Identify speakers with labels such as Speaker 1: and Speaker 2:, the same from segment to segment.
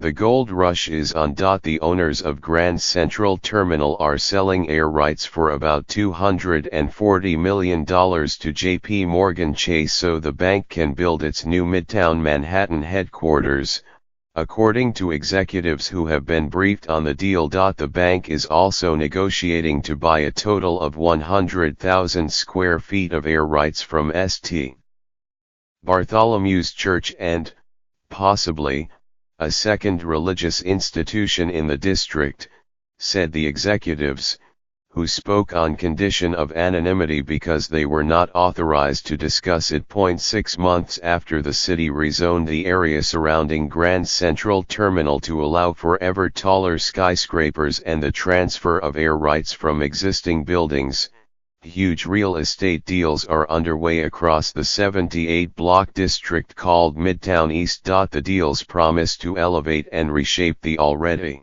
Speaker 1: The gold rush is on. The owners of Grand Central Terminal are selling air rights for about $240 million to JP Morgan Chase so the bank can build its new Midtown Manhattan headquarters, according to executives who have been briefed on the deal. The bank is also negotiating to buy a total of 100,000 square feet of air rights from St. Bartholomew's Church and, possibly, a second religious institution in the district, said the executives, who spoke on condition of anonymity because they were not authorized to discuss it. 6 months after the city rezoned the area surrounding Grand Central Terminal to allow for ever taller skyscrapers and the transfer of air rights from existing buildings, huge real estate deals are underway across the 78-block district called Midtown East. The deals promise to elevate and reshape the already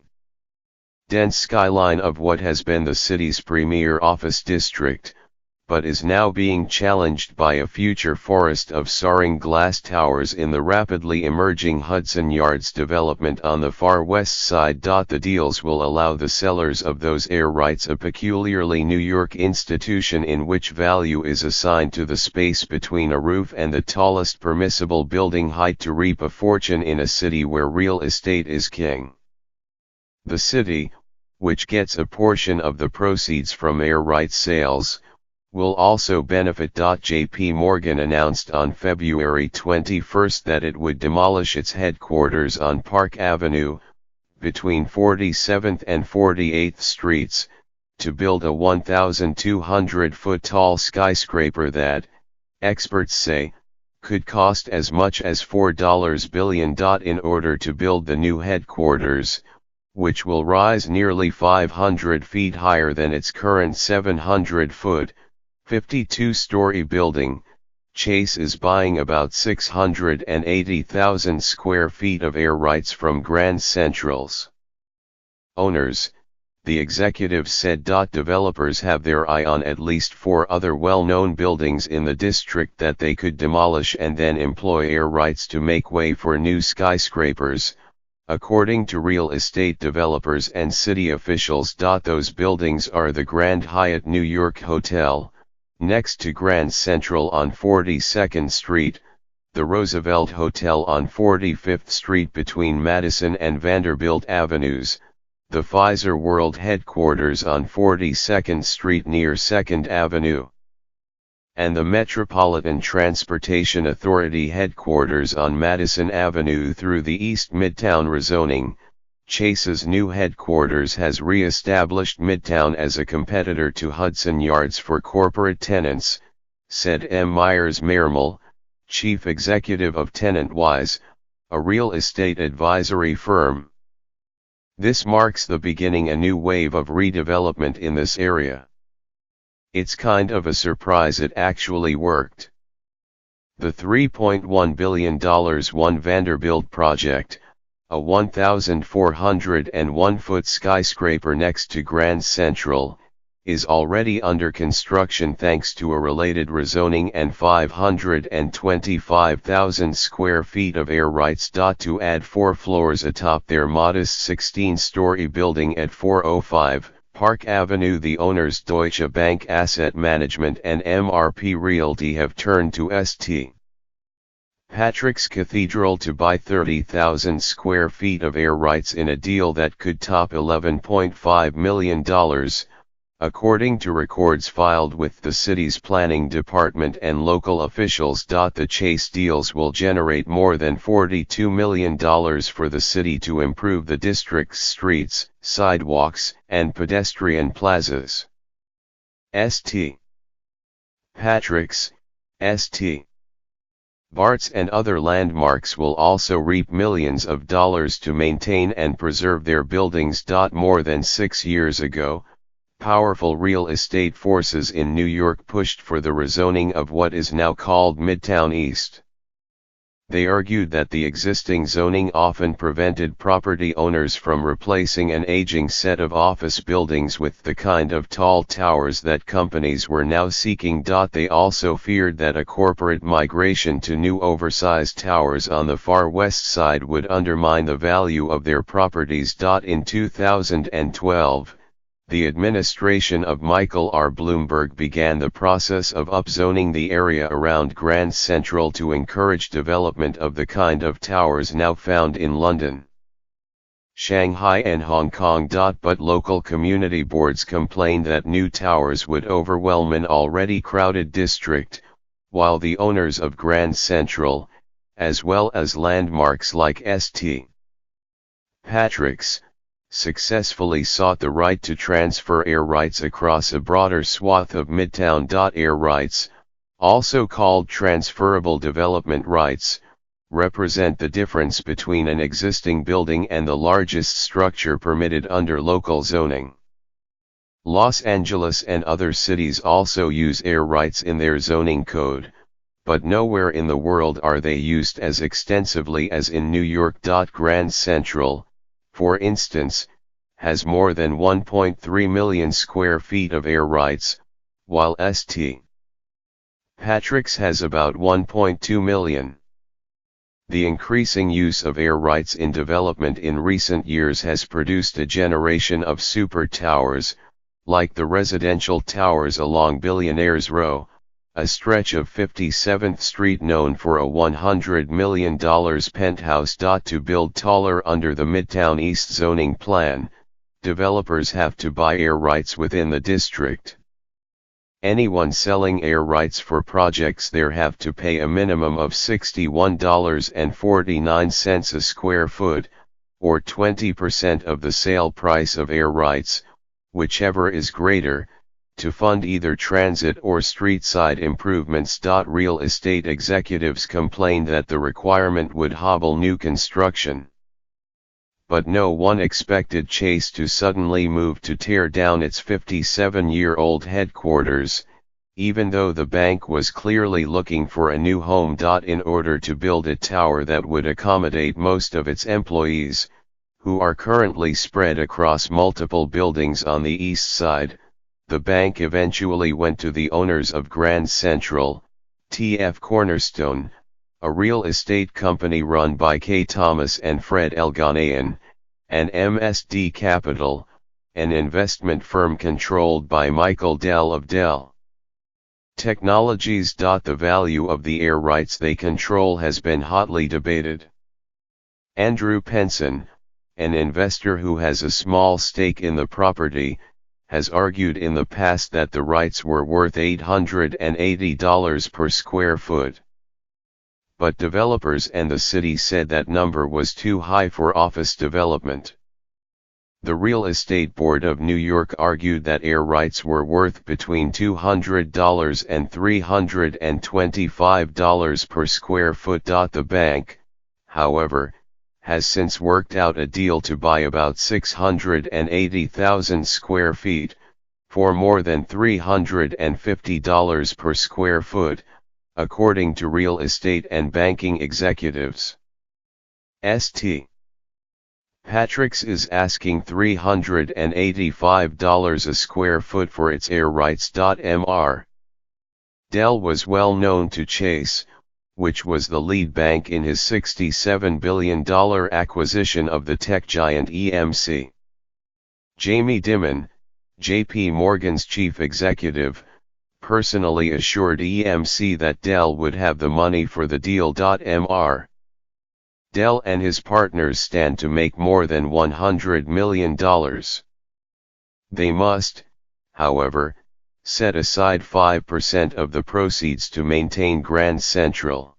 Speaker 1: dense skyline of what has been the city's premier office district, but is now being challenged by a future forest of soaring glass towers in the rapidly emerging Hudson Yards development on the far west side. The deals will allow the sellers of those air rights, a peculiarly New York institution in which value is assigned to the space between a roof and the tallest permissible building height, to reap a fortune in a city where real estate is king. The city, which gets a portion of the proceeds from air rights sales, will also benefit. JP Morgan announced on February 21 that it would demolish its headquarters on Park Avenue, between 47th and 48th Streets, to build a 1,200-foot tall skyscraper that, experts say, could cost as much as $4 billion in order to build the new headquarters, which will rise nearly 500 feet higher than its current 700-foot, 52-story building. Chase is buying about 680,000 square feet of air rights from Grand Central's owners, the executive said. Developers have their eye on at least 4 other well-known buildings in the district that they could demolish and then employ air rights to make way for new skyscrapers, according to real estate developers and city officials. Those buildings are the Grand Hyatt New York Hotel, next to Grand Central on 42nd Street, the Roosevelt Hotel on 45th Street between Madison and Vanderbilt Avenues, the Pfizer World headquarters on 42nd Street near 2nd Avenue, and the Metropolitan Transportation Authority headquarters on Madison Avenue. Through the East Midtown rezoning, Chase's new headquarters has re-established Midtown as a competitor to Hudson Yards for corporate tenants, said M. Myers Merrill, chief executive of TenantWise, a real estate advisory firm. This marks the beginning of a new wave of redevelopment in this area. It's kind of a surprise it actually worked. The $3.1 billion One Vanderbilt project, a 1,401-foot skyscraper next to Grand Central, is already under construction thanks to a related rezoning and 525,000 square feet of air rights. To add 4 floors atop their modest 16-story building at 405 Park Avenue, the owners Deutsche Bank Asset Management and MRP Realty have turned to St. Patrick's Cathedral to buy 30,000 square feet of air rights in a deal that could top $11.5 million, according to records filed with the city's planning department and local officials. The Chase deals will generate more than $42 million for the city to improve the district's streets, sidewalks, and pedestrian plazas. St. Patrick's, St. Bart's and other landmarks will also reap millions of dollars to maintain and preserve their buildings. More than 6 years ago, powerful real estate forces in New York pushed for the rezoning of what is now called Midtown East. They argued that the existing zoning often prevented property owners from replacing an aging set of office buildings with the kind of tall towers that companies were now seeking. They also feared that a corporate migration to new oversized towers on the far west side would undermine the value of their properties. In 2012, the administration of Michael R. Bloomberg began the process of upzoning the area around Grand Central to encourage development of the kind of towers now found in London, Shanghai and Hong Kong. But local community boards complained that new towers would overwhelm an already crowded district, while the owners of Grand Central, as well as landmarks like St. Patrick's, successfully sought the right to transfer air rights across a broader swath of Midtown. Air rights, also called transferable development rights, represent the difference between an existing building and the largest structure permitted under local zoning. Los Angeles and other cities also use air rights in their zoning code, but nowhere in the world are they used as extensively as in New York. Grand Central, for instance, has more than 1.3 million square feet of air rights, while St. Patrick's has about 1.2 million. The increasing use of air rights in development in recent years has produced a generation of super towers, like the residential towers along Billionaires Row, a stretch of 57th Street known for a $100 million penthouse. To build taller under the Midtown East zoning plan, developers have to buy air rights within the district. Anyone selling air rights for projects there have to pay a minimum of $61.49 a square foot, or 20% of the sale price of air rights, whichever is greater, to fund either transit or street-side improvements. Real estate executives complained that the requirement would hobble new construction. But no one expected Chase to suddenly move to tear down its 57-year-old headquarters, even though the bank was clearly looking for a new home. In order to build a tower that would accommodate most of its employees, who are currently spread across multiple buildings on the east side, the bank eventually went to the owners of Grand Central, TF Cornerstone, a real estate company run by K. Thomas and Fred L. Ghanaian, and MSD Capital, an investment firm controlled by Michael Dell of Dell Technologies. The value of the air rights they control has been hotly debated. Andrew Penson, an investor who has a small stake in the property, has argued in the past that the rights were worth $880 per square foot. But developers and the city said that number was too high for office development. The Real Estate Board of New York argued that air rights were worth between $200 and $325 per square foot. The bank, however, has since worked out a deal to buy about 680,000 square feet, for more than $350 per square foot, according to real estate and banking executives. St. Patrick's is asking $385 a square foot for its air rights. Mr. Dell was well known to Chase, which was the lead bank in his $67 billion acquisition of the tech giant EMC. Jamie Dimon, J.P. Morgan's chief executive, personally assured EMC that Dell would have the money for the deal. Mr. Dell and his partners stand to make more than $100 million. They must, however, set aside 5% of the proceeds to maintain Grand Central.